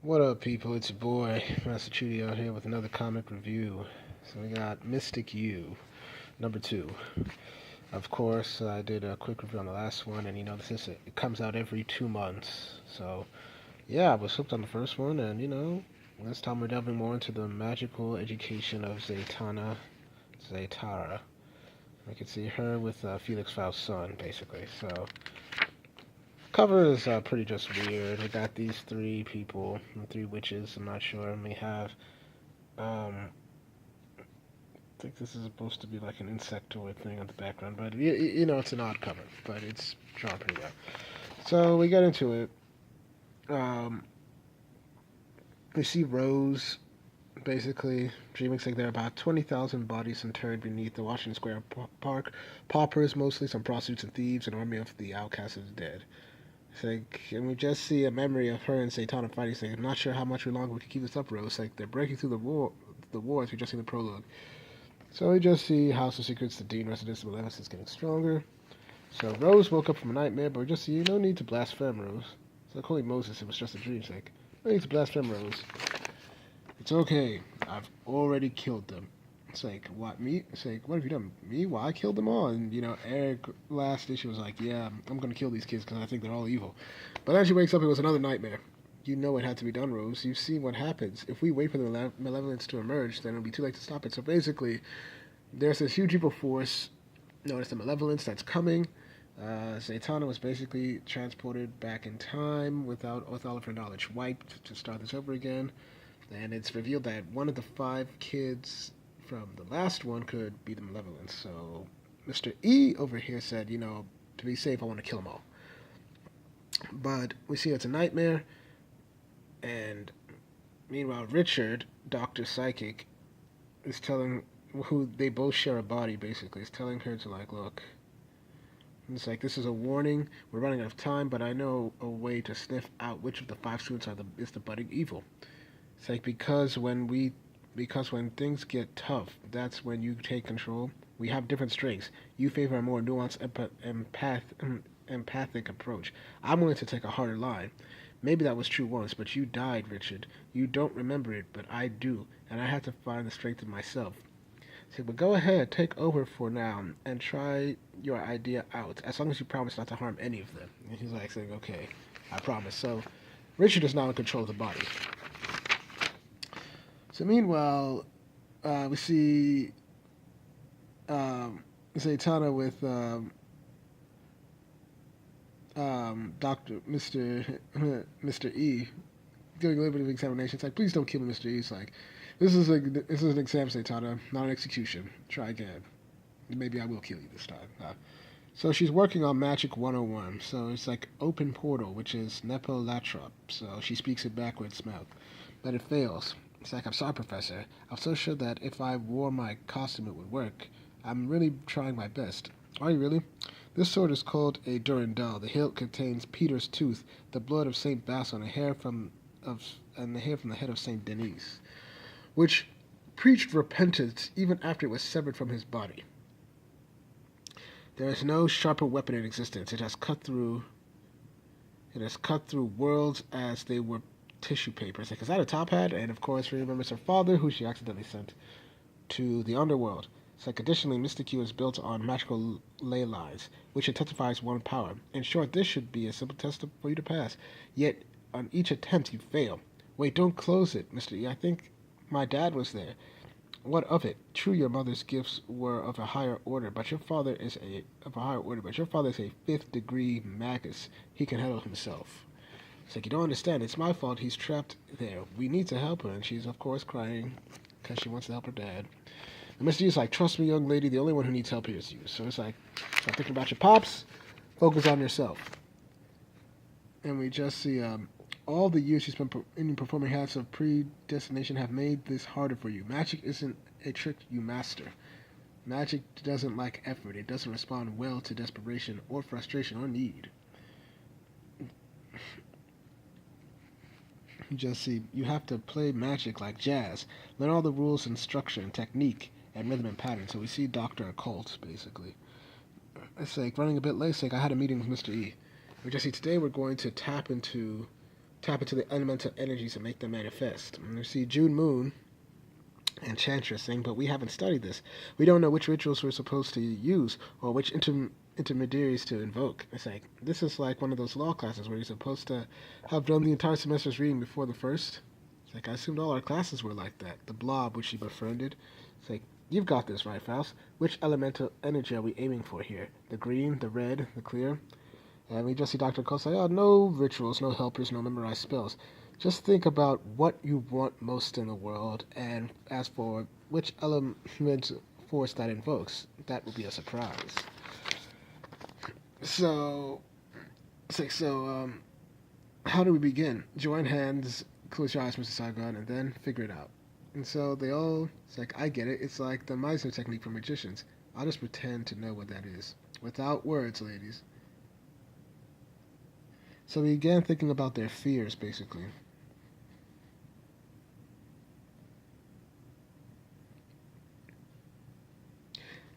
What up, people? It's your boy, Master Chudy out here with another comic review. So we got Mystik U, number 2. Of course, I did a quick review on the last one, and it comes out every 2 months. So, yeah, I was hooked on the first one, and this time we're delving more into the magical education of Zatara. I can see her with Felix Faust's son, basically. So, cover is pretty just weird. We got these three people, three witches, I'm not sure, and we have um, I think this is supposed to be like an insectoid thing on the background, but it's an odd cover, but it's drawn pretty well. So we get into it. Um, we see Rose basically dreaming saying there are about 20,000 bodies interred beneath the Washington Square Park. Paupers, mostly some prostitutes and thieves, an army of the outcasts of the dead. It's like, and we just see a memory of her and Zatana fighting, saying, I'm not sure how much longer we can keep this up, Rose. Like, they're breaking through the wars. We just see the prologue. So we just see House of Secrets, the Dean residence, the Maleficence getting stronger. So Rose woke up from a nightmare, but we just see no need to blaspheme Rose. It's like, holy Moses, it was just a dream. It's like, no need to blaspheme Rose. It's okay. I've already killed them. It's like, what, me? It's like, what have you done? Me? Well, I killed them all. And, Eric last issue was like, yeah, I'm going to kill these kids because I think they're all evil. But then she wakes up, it was another nightmare. You know it had to be done, Rose. You've seen what happens. If we wait for the malevolence to emerge, then it'll be too late to stop it. So basically, there's this huge evil force known as the malevolence that's coming. Zatana was basically transported back in time with all of her knowledge wiped to start this over again. And it's revealed that one of the 5 kids from the last one could be the malevolence. So Mr. E over here said, to be safe, I want to kill them all. But we see it's a nightmare, and meanwhile, Richard, Dr. Psychic, is telling who they both share a body basically, is telling her to like, look, it's like, this is a warning. We're running out of time, but I know a way to sniff out which of the 5 students is the budding evil. It's like, because when things get tough, that's when you take control. We have different strengths. You favor a more nuanced, empathic approach. I'm willing to take a harder line. Maybe that was true once, but you died, Richard. You don't remember it, but I do, and I have to find the strength in myself. So, but go ahead, take over for now, and try your idea out, as long as you promise not to harm any of them. And he's like saying, okay, I promise. So, Richard is now in control of the body. So meanwhile, we see Zatanna with Doctor Mister E doing a little bit of examination. It's like, please don't kill me, Mister E. It's like, this is an exam, Zatanna, not an execution. Try again. Maybe I will kill you this time. So she's working on Magic 101. So it's like open portal, which is Nepo Latrop. So she speaks it backwards mouth, but it fails. It's like, I'm sorry, Professor. I'm so sure that if I wore my costume, it would work. I'm really trying my best. Are you really? This sword is called a Durandal. The hilt contains Peter's tooth, the blood of Saint Basil, and the hair from the head of Saint Denis, which preached repentance even after it was severed from his body. There is no sharper weapon in existence. It has cut through worlds as they were tissue paper. It's like, is that a top hat? And of course, we remember her father, who she accidentally sent to the underworld. It's like, additionally, Mystik U is built on magical ley lines, which intensifies one power. In short, this should be a simple test for you to pass. Yet, on each attempt, you fail. Wait, don't close it, Mr. E. I think my dad was there. What of it? True, your mother's gifts were of a higher order, but your father is a 5th-degree magus. He can handle himself. It's like, you don't understand. It's my fault he's trapped there. We need to help her. And she's, of course, crying because she wants to help her dad. And Mr. U's like, trust me, young lady, the only one who needs help here is you. So it's like, stop thinking about your pops. Focus on yourself. And we just see all the years she's been performing acts of predestination have made this harder for you. Magic isn't a trick you master. Magic doesn't like effort. It doesn't respond well to desperation or frustration or need. You just see, you have to play magic like jazz. Learn all the rules and structure and technique and rhythm and pattern. So we see Dr. Occult, basically. It's like running a bit late. It's like, I had a meeting with Mr. E. We just see today we're going to tap into tap into the elemental energies and make them manifest. And you see June Moon, Enchantress, saying, but we haven't studied this. We don't know which rituals we're supposed to use or which intermediaries to invoke. It's like, this is like one of those law classes where you're supposed to have done the entire semester's reading before the first. It's like, I assumed all our classes were like that. The Blob, which she befriended. It's like, you've got this, right, Faust? Which elemental energy are we aiming for here? The green, the red, the clear? And we just see Dr. Cole say, oh, no rituals, no helpers, no memorized spells. Just think about what you want most in the world, and as for which element force that invokes, that will be a surprise. So, how do we begin? Join hands, close your eyes, Mr. Saigon, and then figure it out. And so they all, it's like, I get it. It's like the Meisner technique for magicians. I'll just pretend to know what that is. Without words, ladies. So we began thinking about their fears, basically.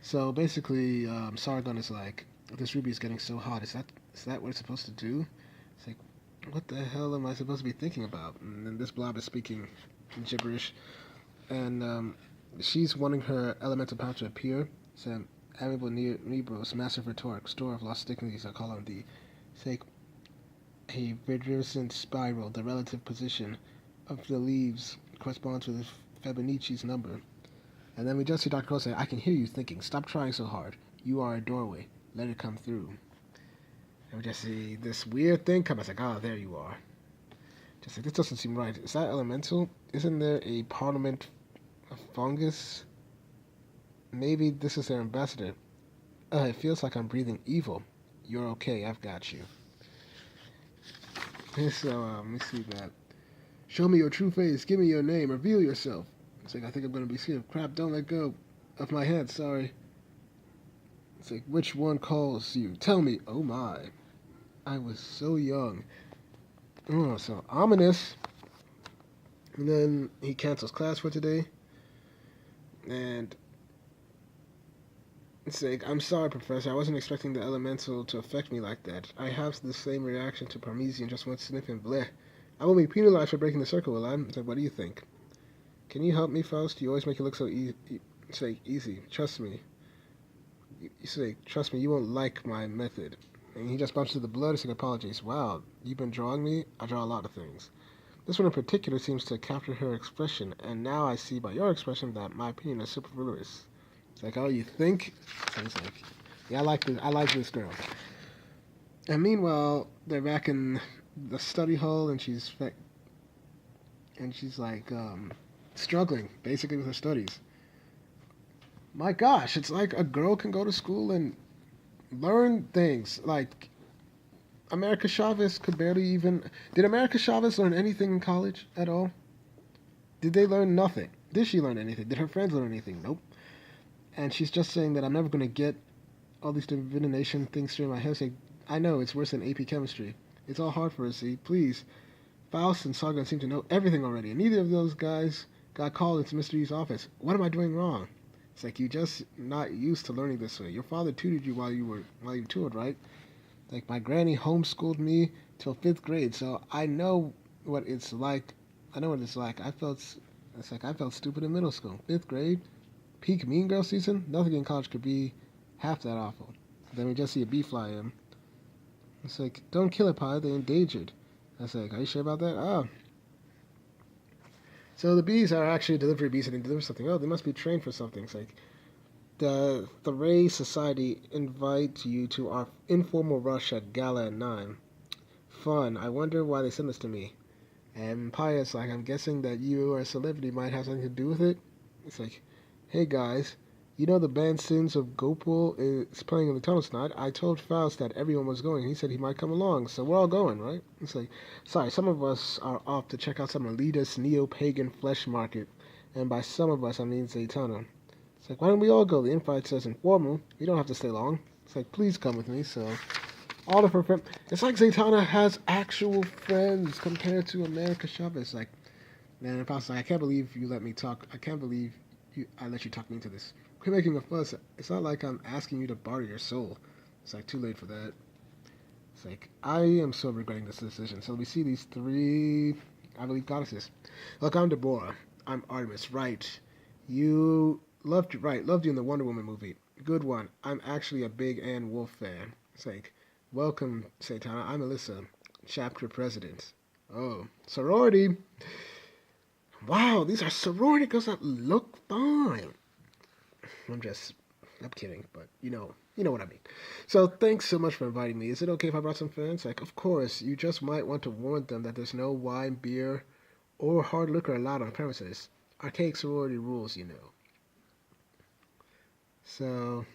So basically, Sargon is like, this ruby is getting so hot. Is that what it's supposed to do? It's like, what the hell am I supposed to be thinking about? And then this blob is speaking gibberish, and she's wanting her elemental power to appear. So, amiable Nebros, massive rhetoric, store of lost dignities, I call on thee. Say, a reducent spiral, the relative position of the leaves corresponds with Fibonacci's number. And then we just see Dr. Cole say, I can hear you thinking. Stop trying so hard. You are a doorway. Let it come through. And we just see this weird thing come. I was like, oh, there you are. Just like, this doesn't seem right. Is that elemental? Isn't there a parliament of fungus? Maybe this is their ambassador. It feels like I'm breathing evil. You're okay. I've got you. So, let me see that. Show me your true face. Give me your name. Reveal yourself. It's like, I think I'm going to be scared. Crap, don't let go of my head. Sorry. It's like, which one calls you? Tell me. Oh, my. I was so young. Oh, so ominous. And then he cancels class for today. And it's like, I'm sorry, Professor. I wasn't expecting the elemental to affect me like that. I have the same reaction to Parmesan, just one sniff and bleh. I won't be penalized for breaking the circle, will I? It's like, what do you think? Can you help me, Faust? You always make it look so easy. Trust me. You say, trust me, you won't like my method. And he just bumps to the blood. It's like, apologies. Wow, you've been drawing me? I draw a lot of things. This one in particular seems to capture her expression, and now I see by your expression that my opinion is superfluous. It's like, oh, you think? And it's like, yeah, I like this girl. And meanwhile, they're back in the study hall, and she's like, struggling basically with her studies. My gosh, it's like a girl can go to school and learn things. Like, America Chavez could barely even. Did America Chavez learn anything in college at all? Did they learn nothing? Did she learn anything? Did her friends learn anything? Nope. And she's just saying that I'm never going to get all these divination things through my head. Saying, I know, it's worse than AP chemistry. It's all hard for us, see? Please. Faust and Sargon seem to know everything already, and neither of those guys got called into Mr. E's office. What am I doing wrong? It's like, you're just not used to learning this way. Your father tutored you while you toured, right? Like, my granny homeschooled me till 5th grade, so I know what it's like. I know what it's like. I felt stupid in middle school. 5th grade, peak Mean Girl season. Nothing in college could be half that awful. Then we just see a bee fly in. It's like, don't kill it, Pi. They're endangered. I was like, are you sure about that? Oh. So the bees are actually delivery bees, and they deliver something. Oh, they must be trained for something. It's like, the Ray Society invites you to our informal rush at Gala at 9. Fun. I wonder why they sent this to me. And Pius, like, I'm guessing that you or a celebrity might have something to do with it. It's like, hey guys, you know the band Sins of Gopal is playing in the tunnel tonight. I told Faust that everyone was going. He said he might come along, so we're all going, right? It's like, sorry, some of us are off to check out some elitist neo-pagan flesh market. And by some of us, I mean Zatana. It's like, why don't we all go? The invite says informal. You don't have to stay long. It's like, please come with me. So, all of her friends. It's like Zatana has actual friends compared to America Chavez. Like, man, if I was like, I can't believe you let me talk. I can't believe I let you talk me into this. Quit making a fuss. It's not like I'm asking you to barter your soul. It's like, too late for that. It's like, I am so regretting this decision. So we see these three, I believe, goddesses. Look, I'm Deborah. I'm Artemis, right? Loved you in the Wonder Woman movie. Good one. I'm actually a big Ann Wolf fan. It's like, welcome, Satana. I'm Alyssa, chapter president. Oh, sorority. Wow, these are sorority girls that look fine. I'm just, I'm kidding, but you know what I mean. So thanks so much for inviting me. Is it okay if I brought some friends? Like, of course. You just might want to warn them that there's no wine, beer, or hard liquor allowed on the premises. Archaic sorority rules, you know. So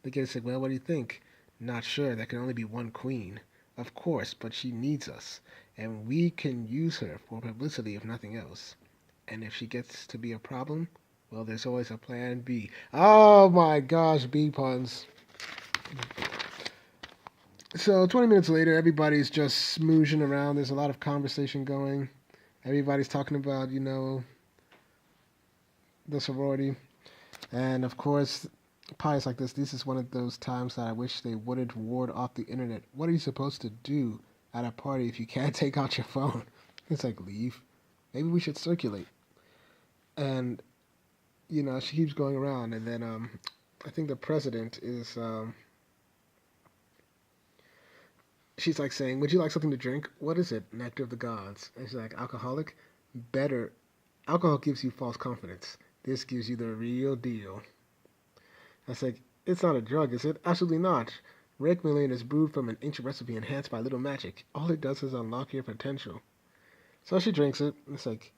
the kid said, "Well, what do you think?" Not sure. There can only be one queen. Of course, but she needs us, and we can use her for publicity if nothing else. And if she gets to be a problem, well, there's always a plan B. Oh my gosh, B puns. So 20 minutes later, everybody's just smoozing around. There's a lot of conversation going. Everybody's talking about, the sorority. And of course, pies like this is one of those times that I wish they wouldn't ward off the internet. What are you supposed to do at a party if you can't take out your phone? It's like, leave. Maybe we should circulate. And, she keeps going around. And then I think the president is, she's like saying, would you like something to drink? What is it? Nectar of the gods. And she's like, alcoholic? Better. Alcohol gives you false confidence. This gives you the real deal. I was like, it's not a drug, is it? Absolutely not. Red Million is brewed from an ancient recipe enhanced by little magic. All it does is unlock your potential. So she drinks it. It's like,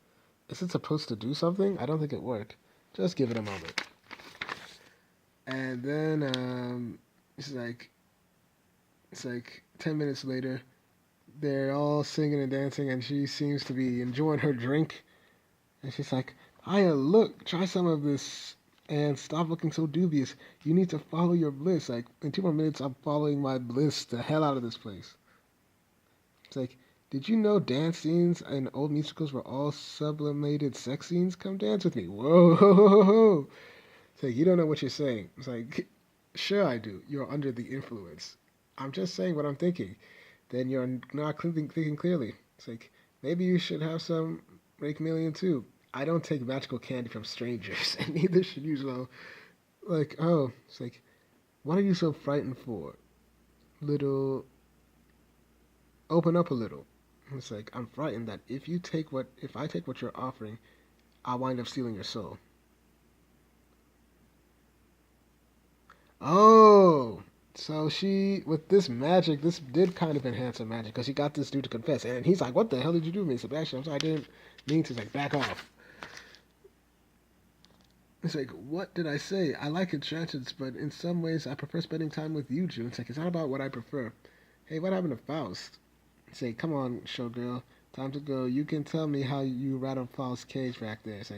is it supposed to do something? I don't think it worked. Just give it a moment. And then it's like 10 minutes later, they're all singing and dancing, and she seems to be enjoying her drink. And she's like, Aya, look, try some of this and stop looking so dubious. You need to follow your bliss. Like, in 2 more minutes, I'm following my bliss the hell out of this place. It's like, did you know dance scenes in old musicals were all sublimated sex scenes? Come dance with me. Whoa, ho, ho, ho, ho. It's like, you don't know what you're saying. It's like, sure I do. You're under the influence. I'm just saying what I'm thinking. Then you're not thinking clearly. It's like, maybe you should have some Rake Million too. I don't take magical candy from strangers, and neither should you. So, like, oh, it's like, what are you so frightened for? Little, open up a little. It's like, I'm frightened that if I take what you're offering, I'll wind up stealing your soul. Oh, so with this magic, this did kind of enhance her magic, because she got this dude to confess, and he's like, what the hell did you do to me, Sebastian? I'm sorry, I didn't mean to, like, back off. It's like, what did I say? I like enchantress, but in some ways I prefer spending time with you, June. It's like, it's not about what I prefer. Hey, what happened to Faust? Say, come on, showgirl. Time to go. You can tell me how you rattled Faust's cage back there. It's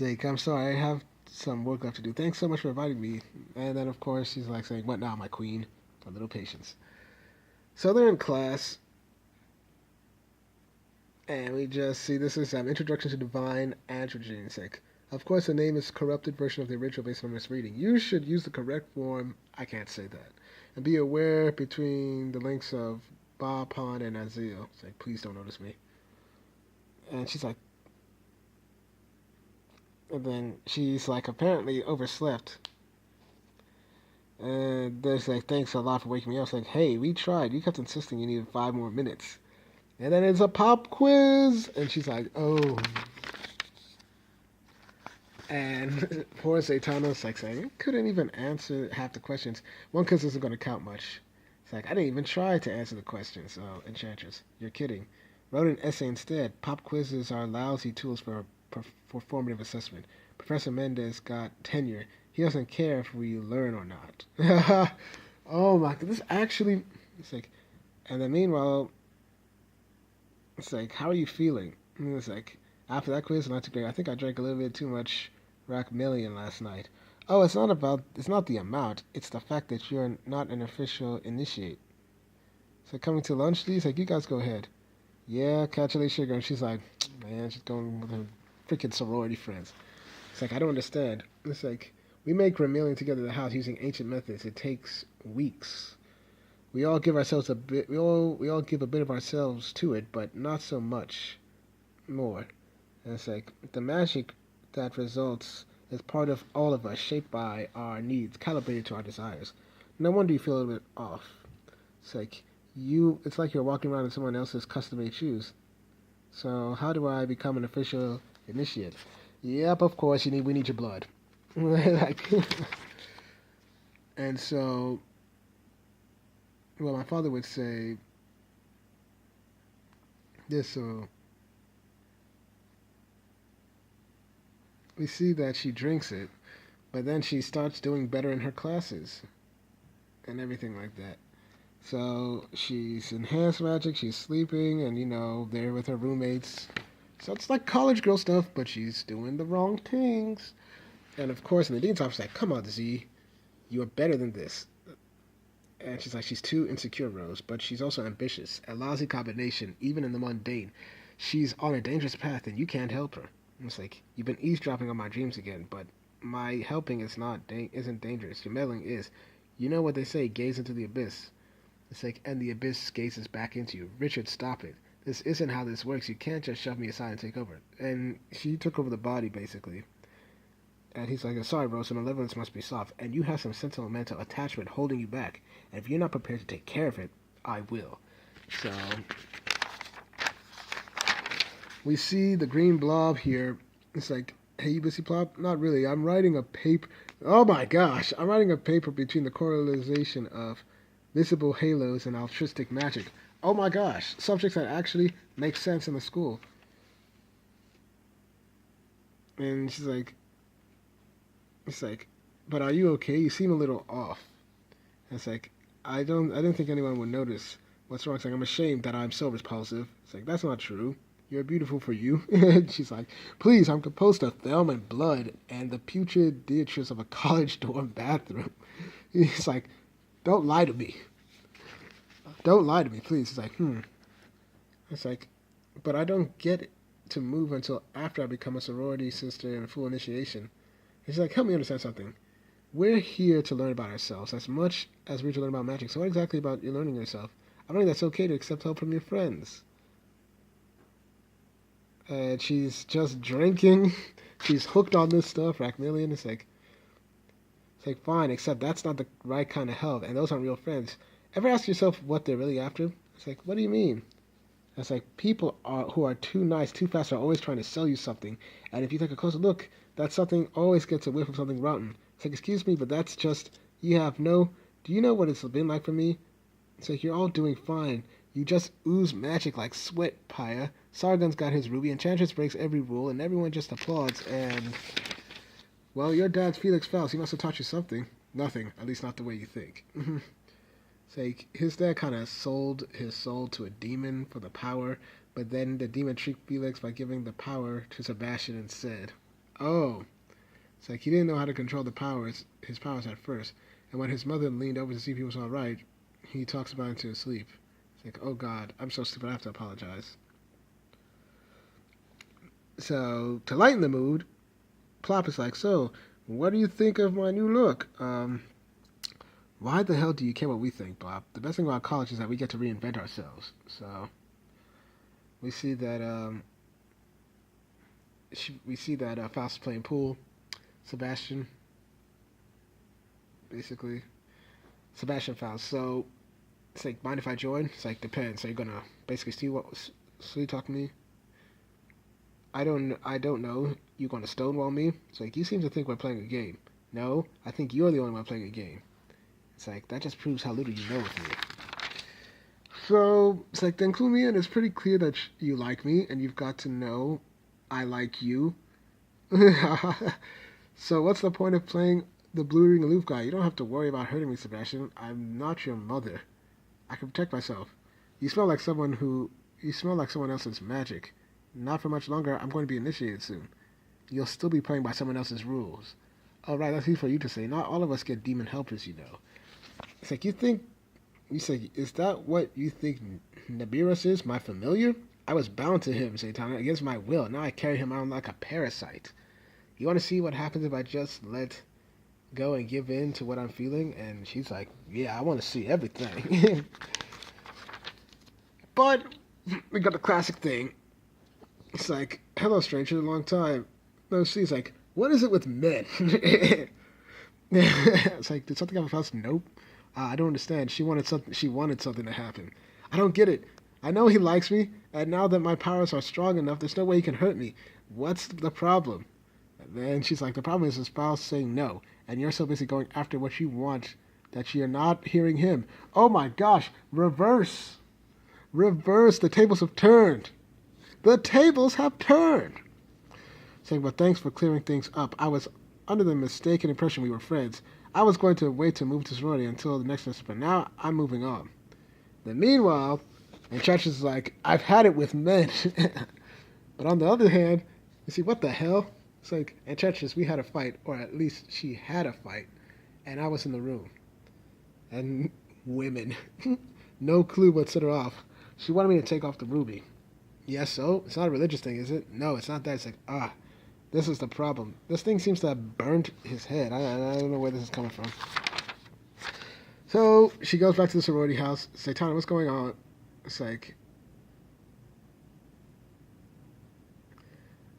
like, I'm sorry, I have some work left to do. Thanks so much for inviting me. And then, of course, she's like saying, what now, my queen? A little patience. So they're in class. And we just see this is Introduction to Divine Androgen. It's like, of course, the name is corrupted version of the original based on misreading. You should use the correct form. I can't say that. And be aware between the links of Ba, Pon, and Azil. It's like, please don't notice me. And she's like, and then she's like, apparently overslept. And there's like, thanks a lot for waking me up. It's like, hey, we tried. You kept insisting you needed 5 more minutes. And then it's a pop quiz. And she's like, oh. And poor Zatana's like saying, I couldn't even answer half the questions. One quiz isn't going to count much. It's like, I didn't even try to answer the questions. Oh, Enchantress, you're kidding. Wrote an essay instead. Pop quizzes are lousy tools for formative assessment. Professor Mendez got tenure. He doesn't care if we learn or not. Oh my god, this actually, it's like, and then meanwhile, it's like, how are you feeling? And it's like, after that quiz, not too great. I think I drank a little bit too much Rack Million last night. Oh, it's not the amount. It's the fact that you're not an official initiate. So coming to lunch, please? Like, you guys go ahead. Yeah, catch you later, sugar. And she's like, man, she's going with her freaking sorority friends. It's like, I don't understand. It's like, We make remealing together the house using ancient methods. It takes weeks. We all give ourselves a bit. We all give a bit of ourselves to it, but not so much more. And it's like the magic that results is part of all of us, shaped by our needs, calibrated to our desires. No wonder you feel a little bit off. It's like It's like you're walking around in someone else's custom-made shoes. So how do I become an official initiate? Yep, of course we need your blood. Like, and so, well, my father would say this. So we see that she drinks it, but then she starts doing better in her classes and everything like that. So she's enhanced magic, she's sleeping, and there with her roommates. So it's like college girl stuff, but she's doing the wrong things. And of course, in the dean's office, like, come on, Z, you are better than this. And she's like, she's too insecure, Rose, but she's also ambitious. A lousy combination, even in the mundane. She's on a dangerous path, and you can't help her. And it's like, you've been eavesdropping on my dreams again, but my helping isn't dangerous. Your meddling is. You know what they say, gaze into the abyss. It's like, and the abyss gazes back into you. Richard, stop it. This isn't how this works. You can't just shove me aside and take over. And she took over the body, basically. And he's like, sorry, Rose, the malevolence must be soft. And you have some sentimental attachment holding you back. And if you're not prepared to take care of it, I will. So, we see the green blob here. It's like, hey, you busy plop? Not really. I'm writing a paper. Oh my gosh. I'm writing a paper between the correlation of visible halos and altruistic magic. Oh my gosh. Subjects that actually make sense in the school. And she's like, it's like, but are you okay? You seem a little off. And it's like, I didn't think anyone would notice. What's wrong? It's like, I'm ashamed that I'm so repulsive. It's like, that's not true. You're beautiful for you. And she's like, please, I'm composed of thelm and blood and the putrid detritus of a college dorm bathroom. He's like, don't lie to me. Don't lie to me, please. It's like, It's like, but I don't get to move until after I become a sorority sister and a full initiation. He's like, help me understand something. We're here to learn about ourselves as much as we're to learn about magic. So what exactly about you learning yourself? I think that's okay to accept help from your friends. And she's just drinking. She's hooked on this stuff, Rackmillion. It's like, fine, except that's not the right kind of help, and those aren't real friends. Ever ask yourself what they're really after? It's like, what do you mean? It's like, who are too nice, too fast, are always trying to sell you something. And if you take a closer look, that something always gets a whiff of something rotten. It's like, excuse me, but that's just, do you know what it's been like for me? It's like, you're all doing fine. You just ooze magic like sweat, Paya. Sargon's got his ruby, Enchantress breaks every rule, and everyone just applauds, and, well, your dad's Felix Faust. He must have taught you something. Nothing, at least not the way you think. It's like, his dad kind of sold his soul to a demon for the power, but then the demon tricked Felix by giving the power to Sebastian instead. Oh. It's like, he didn't know how to control his powers at first, and when his mother leaned over to see if he was alright, he talks about it to his sleep. It's like, oh god, I'm so stupid, I have to apologize. So, to lighten the mood, Plop is like, so, what do you think of my new look? Why the hell do you care what we think, Bob? The best thing about college is that we get to reinvent ourselves. So, we see that, Faust is playing pool. Sebastian, basically. Sebastian Faust. So, it's like, mind if I join? It's like, depends. So you're gonna basically sweet talk me? I don't know. You gonna stonewall me? It's like, you seem to think we're playing a game. No, I think you're the only one playing a game. It's like, that just proves how little you know of me. So, it's like, then clue me in. It's pretty clear that you like me, and you've got to know I like you. So what's the point of playing the blue ring aloof guy? You don't have to worry about hurting me, Sebastian. I'm not your mother. I can protect myself. You smell like someone else's magic. Not for much longer. I'm going to be initiated soon. You'll still be playing by someone else's rules. All right, that's easy for you to say. Not all of us get demon helpers, you know. It's like, is that what you think Nibiru's is, my familiar? I was bound to him, Zatana, against my will. Now I carry him around like a parasite. You want to see what happens if I just let go and give in to what I'm feeling? And she's like, yeah, I want to see everything. But we got the classic thing. It's like, hello, stranger, long time. No, she's like, what is it with men? It's like, did something happen fast? Nope. I don't understand. She wanted something. She wanted something to happen. I don't get it. I know he likes me, and now that my powers are strong enough, there's no way he can hurt me. What's the problem? And then she's like, the problem is his spouse saying no, and you're so busy going after what you want that you're not hearing him. Oh my gosh! Reverse, reverse. The tables have turned. The tables have turned. Saying, but thanks for clearing things up. I was under the mistaken impression we were friends. I was going to wait to move to sorority until the next semester, but now I'm moving on. Then meanwhile, and Church is like, I've had it with men. But on the other hand, you see, what the hell? It's like, and Churches, we had a fight, or at least she had a fight, and I was in the room. And women. No clue what set her off. She wanted me to take off the ruby. Yes, so? It's not a religious thing, is it? No, it's not that. It's like, this is the problem. This thing seems to have burnt his head. I don't know where this is coming from. So she goes back to the sorority house. Zatana, what's going on? It's like,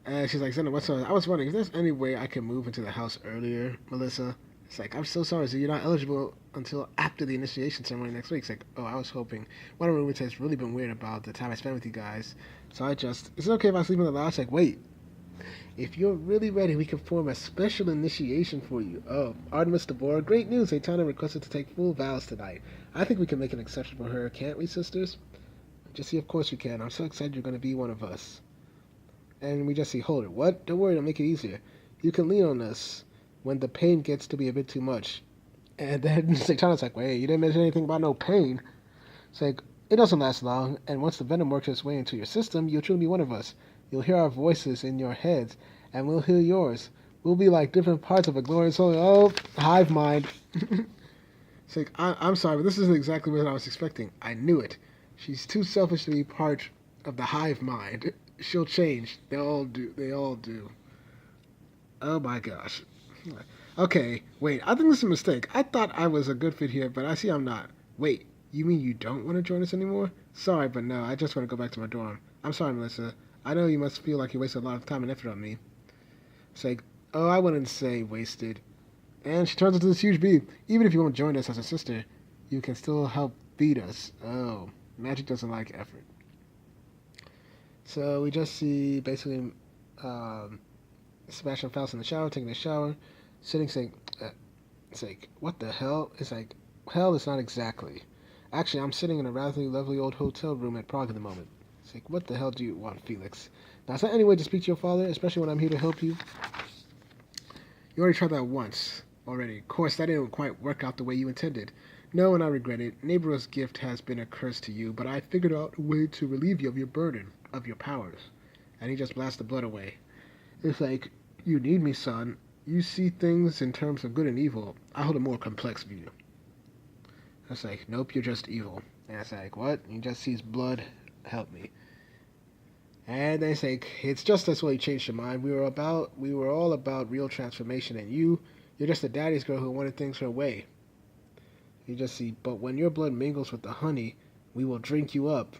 and she's like, Zena, what's up? I was wondering if there's any way I can move into the house earlier, Melissa. It's like, I'm so sorry, so you're not eligible until after the initiation ceremony next week. It's like, oh, I was hoping. One of my roommates has really been weird about the time I spent with you guys. So is it okay if I sleep in the lounge? It's like, wait, if you're really ready, we can form a special initiation for you. Oh, Artemis Devore, great news. Zatana requested to take full vows tonight. I think we can make an exception for her, can't we, sisters? Just see, of course we can. I'm so excited you're going to be one of us. And we just see, hold it, what? Don't worry, I'll make it easier. You can lean on us when the pain gets to be a bit too much. And then Zatana's like, wait, you didn't mention anything about no pain. It's like, it doesn't last long, and once the venom works its way into your system, you'll truly be one of us. You'll hear our voices in your heads, and we'll hear yours. We'll be like different parts of a glorious soul. Oh, hive mind. It's like, I'm sorry, but this isn't exactly what I was expecting. I knew it. She's too selfish to be part of the hive mind. She'll change. They all do. They all do. Oh my gosh. Okay, wait, I think this is a mistake. I thought I was a good fit here, but I see I'm not. Wait, you mean you don't want to join us anymore? Sorry, but no, I just want to go back to my dorm. I'm sorry, Melissa. I know you must feel like you wasted a lot of time and effort on me. It's like, oh, I wouldn't say wasted. And she turns into this huge bee. Even if you won't join us as a sister, you can still help feed us. Oh, magic doesn't like effort. So we just see basically Sebastian Faust in the shower, taking a shower, sitting saying, it's like, what the hell? It's like, hell, it's not exactly. Actually, I'm sitting in a rather lovely old hotel room at Prague at the moment. It's like, what the hell do you want, Felix? Now, is there any way to speak to your father, especially when I'm here to help you? You already tried that once already. Of course, that didn't quite work out the way you intended. No, and I regret it. Neighbor's gift has been a curse to you, but I figured out a way to relieve you of your burden, of your powers. And he just blasts the blood away. It's like, you need me, son. You see things in terms of good and evil. I hold a more complex view. It's like, nope, you're just evil. And it's like, what? He just sees blood. Help me. And they say, it's just this way you changed your mind. We were all about real transformation, and you're just a daddy's girl who wanted things her way. You just see, but when your blood mingles with the honey, we will drink you up.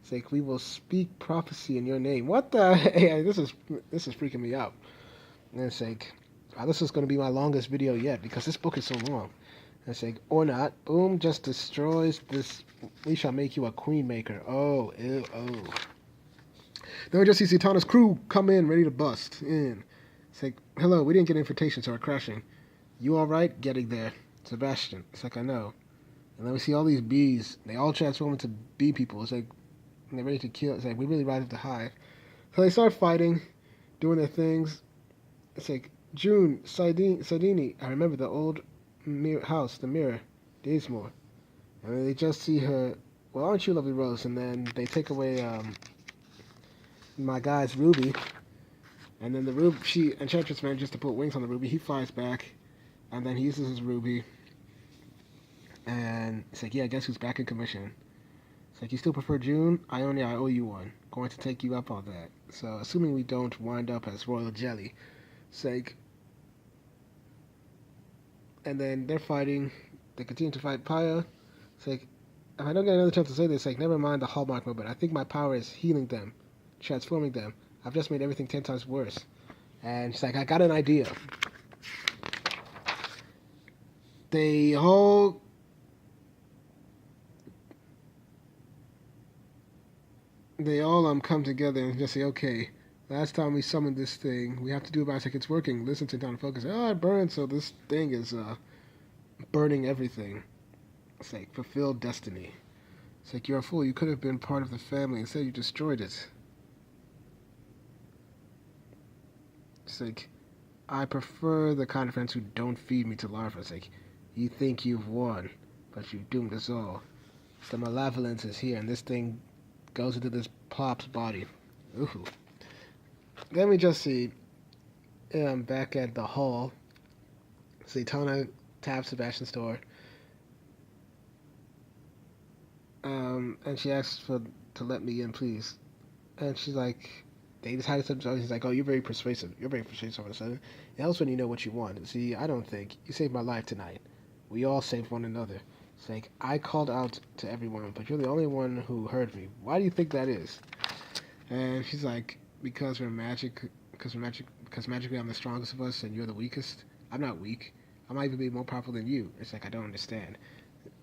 It's like, we will speak prophecy in your name. What the? Hey, this is freaking me out. And it's like, wow, this is going to be my longest video yet because this book is so long. And it's like, or not. Boom, just destroys this. We shall make you a queen maker. Oh, ew, oh. Then we just see Zatana's crew come in, ready to bust in. It's like, hello, we didn't get an invitation, so we're crashing. You all right? Getting there. Sebastian. It's like, I know. And then we see all these bees. They all transform into bee people. It's like, they're ready to kill. It's like, we really ride up the hive. So they start fighting, doing their things. It's like, June, Sardini. I remember the old house, the mirror, Daysmore. And then they just see her, well, aren't you lovely, Rose? And then they take away, my guy's ruby, and then the ruby, Enchantress manages to put wings on the ruby. He flies back, and then he uses his ruby, and it's like, yeah, guess who's back in commission? It's like, you still prefer June? I owe you one. Going to take you up on that. So, assuming we don't wind up as royal jelly, it's like, and then they're fighting. They continue to fight Paya. It's like, if I don't get another chance to say this, like, never mind the Hallmark moment. I think my power is healing them, transforming them. I've just made everything 10 times worse. And she's like, I got an idea. They all come together and just say, okay, last time we summoned this thing, we have to do about it. It's like, it's working. Listen to Down Focus. Oh, it burned, so this thing is burning everything. It's like, fulfill destiny. It's like, you're a fool. You could have been part of the family. Instead, you destroyed it. It's like, I prefer the kind of friends who don't feed me to larvae. It's like, you think you've won, but you've doomed us all. The malevolence is here, and this thing goes into this pop's body. Ooh. Then we just see back at the hall. Zatana taps Sebastian's door. And she asks to let me in, please. And she's like, they decided something. He's like, oh, you're very persuasive. You're very persuasive all of a sudden. It helps when you know what you want. See, I don't think. You saved my life tonight. We all saved one another. It's like, I called out to everyone, but you're the only one who heard me. Why do you think that is? And she's like, because magically I'm the strongest of us and you're the weakest. I'm not weak. I might even be more powerful than you. It's like, I don't understand.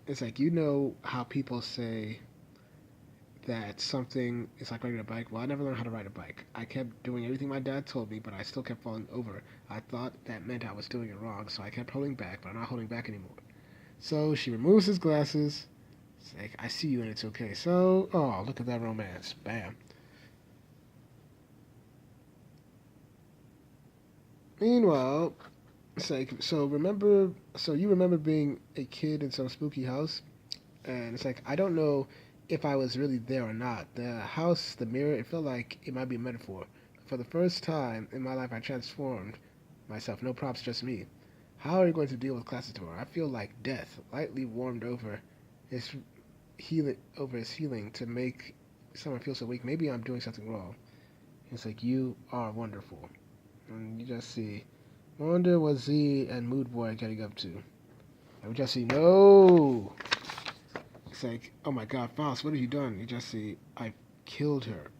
It's like, you know how people say that something is like riding a bike. Well, I never learned how to ride a bike. I kept doing everything my dad told me, but I still kept falling over. I thought that meant I was doing it wrong, so I kept holding back, but I'm not holding back anymore. So she removes his glasses. It's like, I see you and it's okay. So, oh, look at that romance. Bam. Meanwhile, it's like, so you remember being a kid in some spooky house? And it's like, I don't know if I was really there or not. The house, the mirror, it felt like it might be a metaphor. For the first time in my life, I transformed myself. No props, just me. How are you going to deal with Classitor? I feel like death, lightly warmed his his healing to make someone feel so weak. Maybe I'm doing something wrong. It's like, you are wonderful. And you just see, wonder what Z and Mood Boy are getting up to. And we just see, no! It's like, oh my god, Faust, what have you done? You just see, I killed her.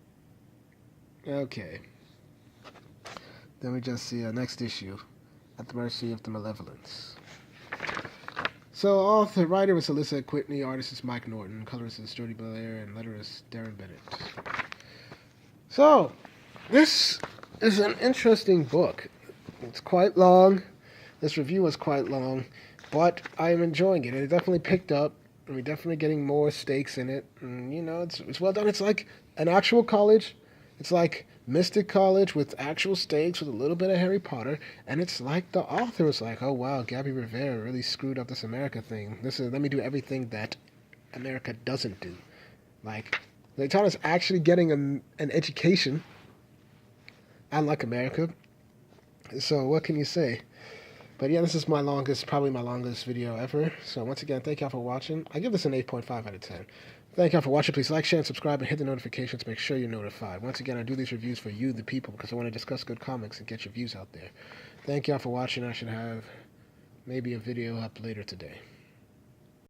Okay. Then we just see next issue, At the Mercy of the Malevolence. So, author, writer was Alyssa Whitney, artist is Mike Norton, colorist is Jody Belair, and letterist Darren Bennett. So, this is an interesting book. It's quite long. This review was quite long, but I am enjoying it. It definitely picked up, and we're definitely getting more stakes in it. And, you know, it's well done. It's like an actual college. It's like Mystik College with actual stakes with a little bit of Harry Potter. And it's like the author was like, oh, wow, Gabby Rivera really screwed up this America thing. Let me do everything that America doesn't do. Like, Zatana's actually getting an education, unlike America. So what can you say? But yeah, this is probably my longest video ever. So once again, thank y'all for watching. I give this an 8.5 out of 10. Thank y'all for watching. Please like, share, and subscribe, and hit the notifications. Make sure you're notified. Once again, I do these reviews for you, the people, because I want to discuss good comics and get your views out there. Thank y'all for watching. I should have maybe a video up later today.